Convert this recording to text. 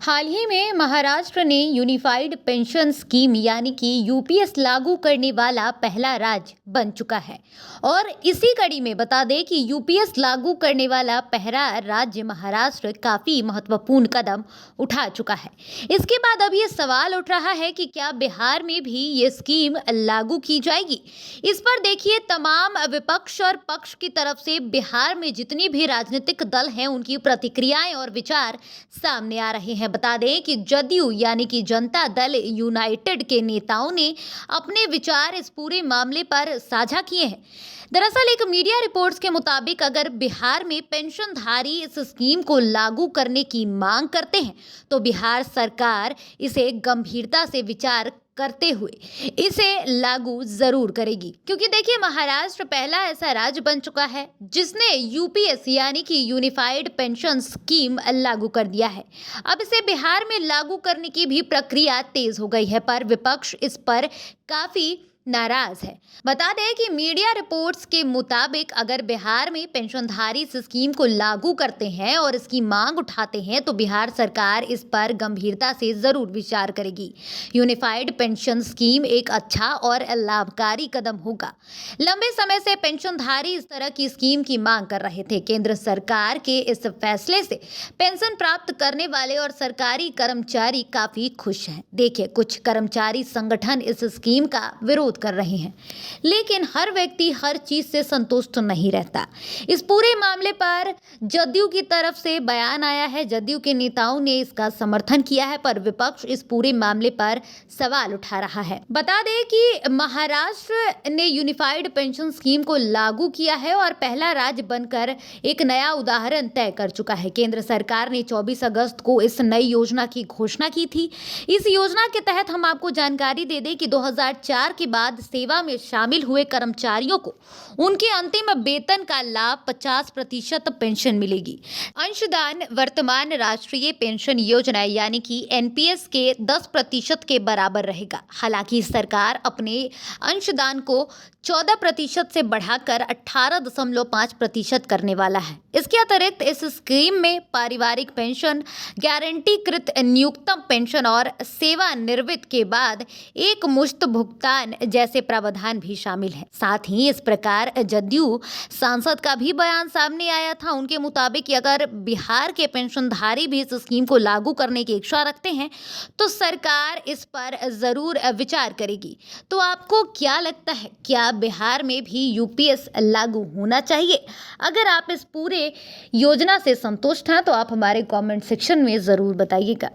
हाल ही में महाराष्ट्र ने unified pension scheme यानी कि यूपीएस लागू करने वाला पहला राज्य बन चुका है। और इसी कड़ी में बता दें कि यूपीएस लागू करने वाला पहला राज्य महाराष्ट्र काफी महत्वपूर्ण कदम उठा चुका है। इसके बाद अब ये सवाल उठ रहा है कि क्या बिहार में भी ये स्कीम लागू की जाएगी। इस पर देखिए, तमाम विपक्ष और पक्ष की तरफ से बिहार में जितनी भी राजनीतिक दल हैं उनकी प्रतिक्रियाएं और विचार सामने आ रहे हैं। बता दें कि जदयू यानी कि जनता दल यूनाइटेड के नेताओं ने अपने विचार इस पूरे मामले पर साझा किए हैं। दरअसल एक मीडिया रिपोर्ट्स के मुताबिक अगर बिहार में पेंशनधारी इस स्कीम को लागू करने की मांग करते हैं तो बिहार सरकार इसे गंभीरता से विचार करते हुए इसे लागू जरूर करेगी, क्योंकि देखिए महाराष्ट्र पहला ऐसा राज्य बन चुका है जिसने यूपीएस यानी कि यूनिफाइड पेंशन स्कीम लागू कर दिया है। अब इसे बिहार में लागू करने की भी प्रक्रिया तेज हो गई है, पर विपक्ष इस पर काफी नाराज है। बता दें कि मीडिया रिपोर्ट्स के मुताबिक अगर बिहार में पेंशनधारी इस स्कीम को लागू करते हैं और इसकी मांग उठाते हैं तो बिहार सरकार इस पर गंभीरता से जरूर विचार करेगी। यूनिफाइड पेंशन स्कीम एक अच्छा और लाभकारी कदम होगा। लंबे समय से पेंशनधारी इस तरह की स्कीम की मांग कर रहे थे। केंद्र सरकार के इस फैसले से पेंशन प्राप्त करने वाले और सरकारी कर्मचारी काफी खुश हैं। देखिए, कुछ कर्मचारी संगठन इस स्कीम का विरोध कर रहे हैं, लेकिन हर व्यक्ति हर चीज से संतुष्ट नहीं रहता। इस पूरे मामले पर जदयू की तरफ से बयान आया है। जदयू के नेताओं ने इसका समर्थन किया है, पर विपक्ष इस पूरे मामले पर सवाल उठा रहा है। बता दें कि महाराष्ट्र ने यूनिफाइड पेंशन स्कीम को लागू किया है और पहला राज्य बनकर एक नया उदाहरण तय कर चुका है। केंद्र सरकार ने 24 अगस्त को इस नई योजना की घोषणा की थी। इस योजना के तहत हम आपको जानकारी दे दें कि 2004 के बाद सेवा में शामिल हुए कर्मचारियों को उनके अंतिम वेतन का लाभ 50% पेंशन मिलेगी। अंशदान वर्तमान राष्ट्रीय पेंशन योजना यानी कि एनपीएस के 10% के बराबर रहेगा। हालांकि सरकार अपने अंशदान को 14% से बढ़ाकर 18.5% करने वाला है। इसके अतिरिक्त इस स्कीम में पारिवारिक पेंशन, गारंटीकृत न्यूनतम पेंशन और सेवानिवृत्ति के बाद एक मुश्त भुगतान जैसे प्रावधान भी शामिल है। साथ ही इस प्रकार जदयू सांसद का भी बयान सामने आया था। उनके मुताबिक कि अगर बिहार के पेंशनधारी भी इस स्कीम को लागू करने की इच्छा रखते हैं तो सरकार इस पर जरूर विचार करेगी। तो आपको क्या लगता है, क्या बिहार में भी यूपीएस लागू होना चाहिए? अगर आप इस पूरे योजना से संतुष्ट हैं तो आप हमारे कमेंट सेक्शन में जरूर बताइएगा।